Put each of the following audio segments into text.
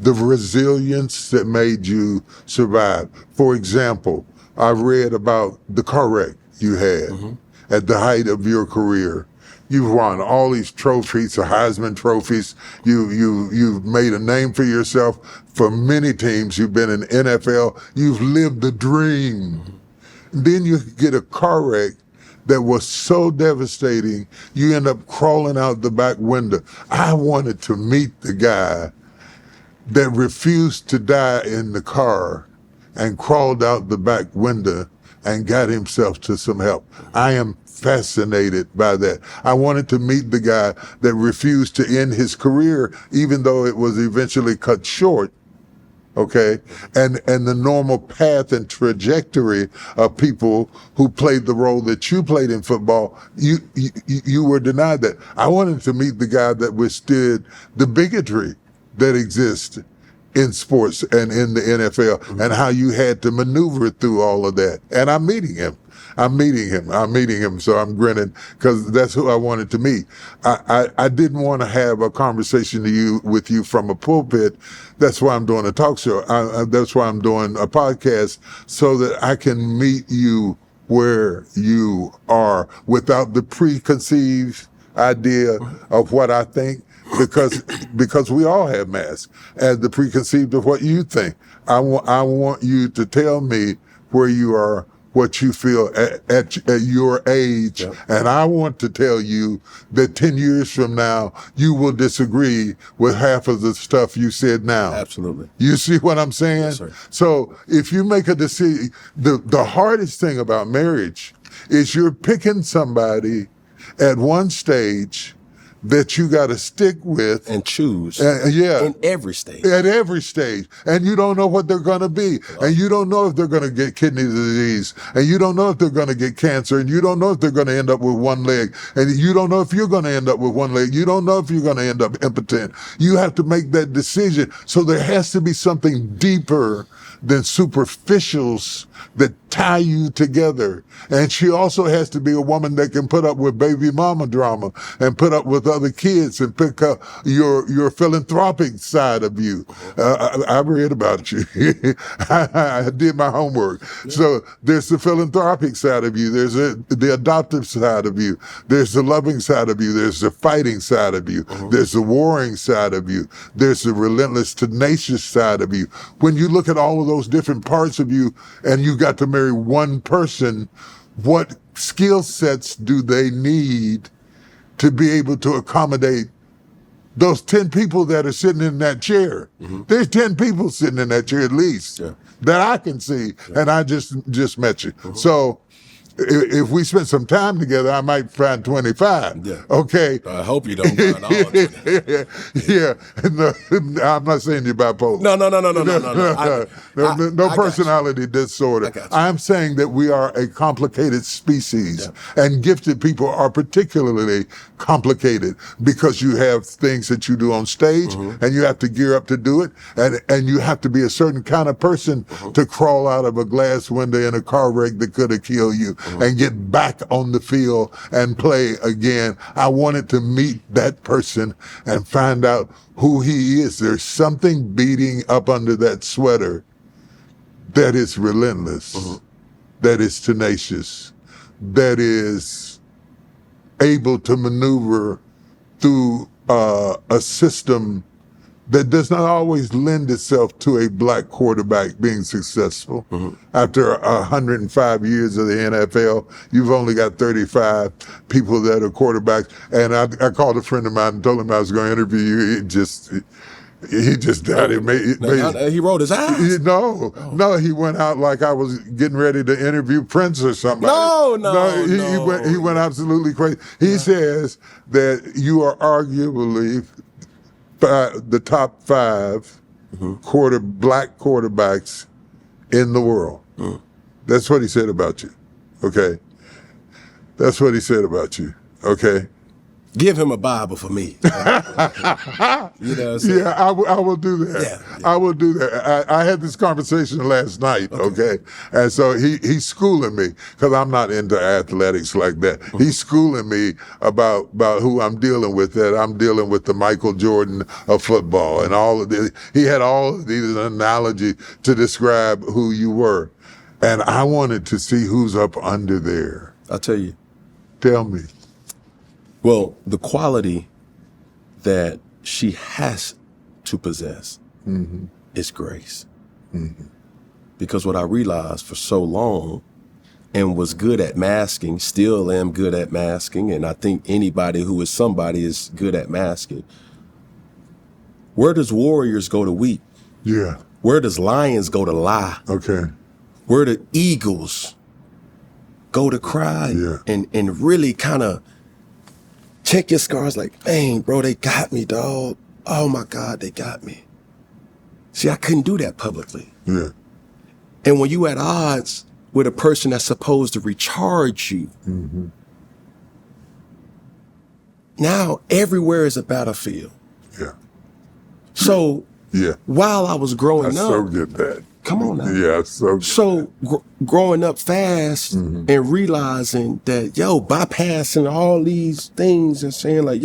the resilience that made you survive. For example, I read about the car wreck you had at the height of your career. You've won all these trophies, the Heisman trophies. You've made a name for yourself for many teams. You've been in NFL. You've lived the dream. Then you get a car wreck that was so devastating, you end up crawling out the back window. I wanted to meet the guy that refused to die in the car and crawled out the back window and got himself to some help. I am fascinated by that. I wanted to meet the guy that refused to end his career, even though it was eventually cut short. Okay, and the normal path and trajectory of people who played the role that you played in football, you were denied that. I wanted to meet the guy that withstood the bigotry that exists in sports and in the NFL, and how you had to maneuver through all of that. And I'm meeting him. So I'm grinning because that's who I wanted to meet. I didn't want to have a conversation with you from a pulpit. That's why I'm doing a talk show. That's why I'm doing a podcast, so that I can meet you where you are without the preconceived idea of what I think, because we all have masks, and the preconceived of what you think. I want you to tell me where you are, what you feel at your age. Yep. And I want to tell you that 10 years from now, you will disagree with half of the stuff you said now. Absolutely. You see what I'm saying? Yes, sir. So if you make a decision, the hardest thing about marriage is you're picking somebody at one stage that you got to stick with and choose. In every stage. At every stage. And you don't know what they're going to be. And you don't know if they're going to get kidney disease. And you don't know if they're going to get cancer. And you don't know if they're going to end up with one leg. And you don't know if you're going to end up with one leg. You don't know if you're going to end up impotent. You have to make that decision. So there has to be something deeper than superficials that tie you together. And she also has to be a woman that can put up with baby mama drama and put up with other kids and pick up your philanthropic side of you. I read about you. I did my homework. Yeah. So there's the philanthropic side of you. There's the adoptive side of you. There's the loving side of you. There's the fighting side of you. There's the warring side of you. There's the relentless, tenacious side of you. When you look at all of those different parts of you and you got to marry one person, what skill sets do they need to be able to accommodate those 10 people that are sitting in that chair? There's 10 people sitting in that chair at least that I can see, and I just met you. So if we spend some time together, I might find 25. Yeah. Okay. I hope you don't find all 20. Yeah. No, I'm not saying you're bipolar. No personality disorder. I'm saying that we are a complicated species, and gifted people are particularly complicated because you have things that you do on stage, and you have to gear up to do it, and you have to be a certain kind of person to crawl out of a glass window in a car wreck that could have killed you. And get back on the field and play again. I wanted to meet that person and find out who he is. There's something beating up under that sweater that is relentless, that is tenacious, that is able to maneuver through a system that does not always lend itself to a black quarterback being successful. After 105 years of the NFL, you've only got 35 people that are quarterbacks. And I called a friend of mine and told him I was going to interview you. He just died. He rolled his eyes. No, he went out like I was getting ready to interview Prince or somebody. He went absolutely crazy. He says that you are arguably the top 5 black quarterbacks in the world. That's what he said about you. Okay. That's what he said about you. Okay. Give him a Bible for me. You know what I'm saying? Yeah, I will do that. Yeah. I will do that. I had this conversation last night, okay? And so he's schooling me, because I'm not into athletics like that. He's schooling me about who I'm dealing with, that I'm dealing with the Michael Jordan of football and all of this. He had all of these analogies to describe who you were. And I wanted to see who's up under there. I'll tell you. Tell me. Well, the quality that she has to possess is grace. Because what I realized for so long, and was good at masking, still am good at masking, and I think anybody who is somebody is good at masking. Where does warriors go to weep? Yeah. Where does lions go to lie? Okay. Where do eagles go to cry? Yeah. And really kind of check your scars like, dang, bro, they got me, dog. Oh my God, they got me. See, I couldn't do that publicly. Yeah. And when you at odds with a person that's supposed to recharge you, now everywhere is a battlefield. Yeah. So Yeah. while I was growing I up, so get that. come on now. Yeah, so Growing up fast and realizing that, bypassing all these things and saying like,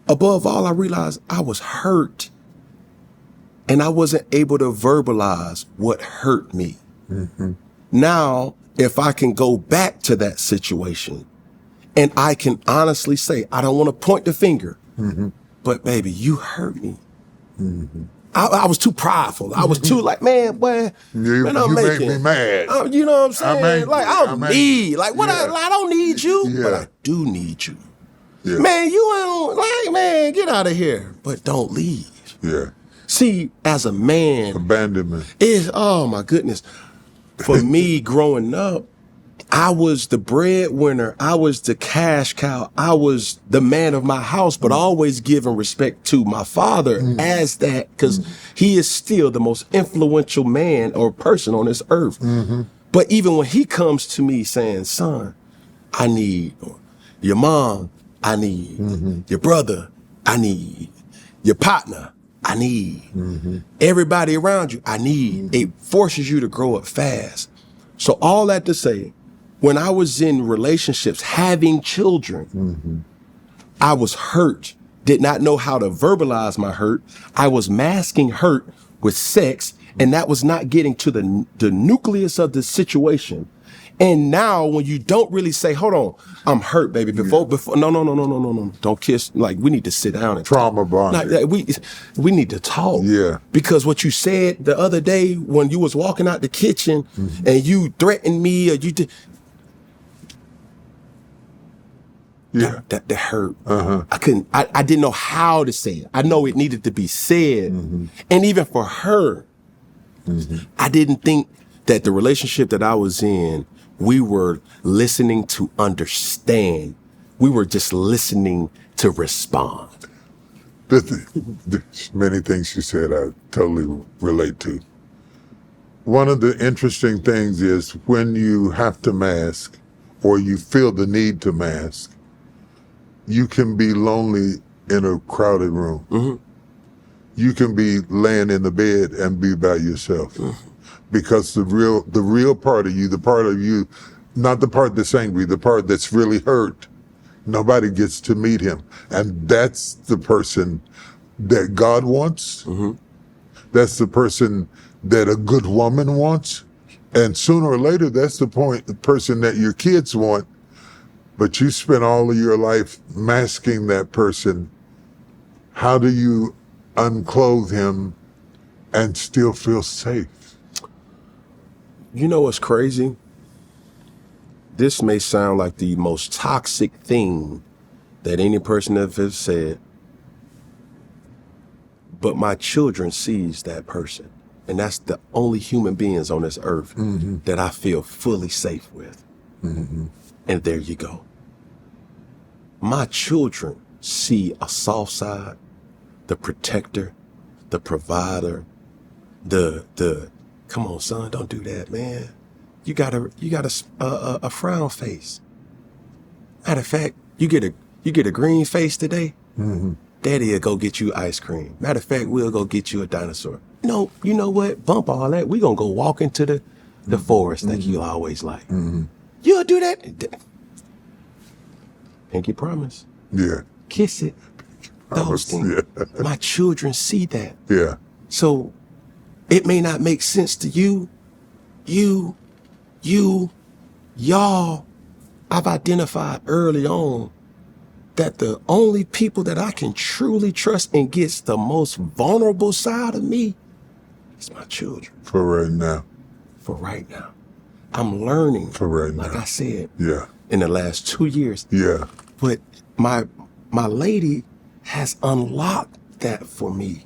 above all, I realized I was hurt and I wasn't able to verbalize what hurt me. Now, if I can go back to that situation and I can honestly say, I don't want to point the finger, but baby, you hurt me. I was too prideful. I was too like, man, boy, you I'm make me mad. You know what I'm saying? I don't need you, Yeah. but I do need you. Yeah. Man, get out of here, but don't leave. Yeah. See, as a man, Abandonment. oh my goodness. For me growing up, I was the breadwinner. I was the cash cow. I was the man of my house, but always giving respect to my father as that, because he is still the most influential man or person on this earth. But even when he comes to me saying, son, I need your mom, I need your brother, I need your partner, I need everybody around you, I need, it forces you to grow up fast. So all that to say, when I was in relationships, having children, I was hurt, did not know how to verbalize my hurt. I was masking hurt with sex, and that was not getting to the nucleus of the situation. And now when you don't really say, hold on, I'm hurt, baby, before, no, don't kiss. Like, we need to sit down and Trauma bond. like, we need to talk. Yeah. Because what you said the other day when you was walking out the kitchen and you threatened me, or you did, Yeah. that hurt. I didn't know how to say it. I know it needed to be said. And even for her, I didn't think that the relationship that I was in, we were listening to understand. We were just listening to respond. There's many things she said I totally relate to. One of the interesting things is when you have to mask or you feel the need to mask, you can be lonely in a crowded room. You can be laying in the bed and be by yourself. Because the real part of you, the part of you, not the part that's angry, the part that's really hurt, nobody gets to meet him. And that's the person that God wants. That's the person that a good woman wants. And sooner or later, that's the person that your kids want. But you spent all of your life masking that person. How do you unclothe him and still feel safe? You know what's crazy? This may sound like the most toxic thing that any person ever said, but my children sees that person. And that's the only human beings on this earth that I feel fully safe with. And there you go. My children see a soft side, the protector, the provider, the come on, son, don't do that, man. You got a frown face. Matter of fact, you get You get a green face today, Daddy will go get you ice cream. Matter of fact, we'll go get you a dinosaur. No, you know what? Bump all that. We gonna go walk into the forest like you always like. You'll do that? Pinky promise. Yeah. Kiss it. Those things. Yeah. My children see that. Yeah. So it may not make sense to you. Y'all, I've identified early on that the only people that I can truly trust and gets the most vulnerable side of me is my children. For right now. For right now. I'm learning. For right now. Like I said. Yeah. In the last 2 years. Yeah. But my lady has unlocked that for me.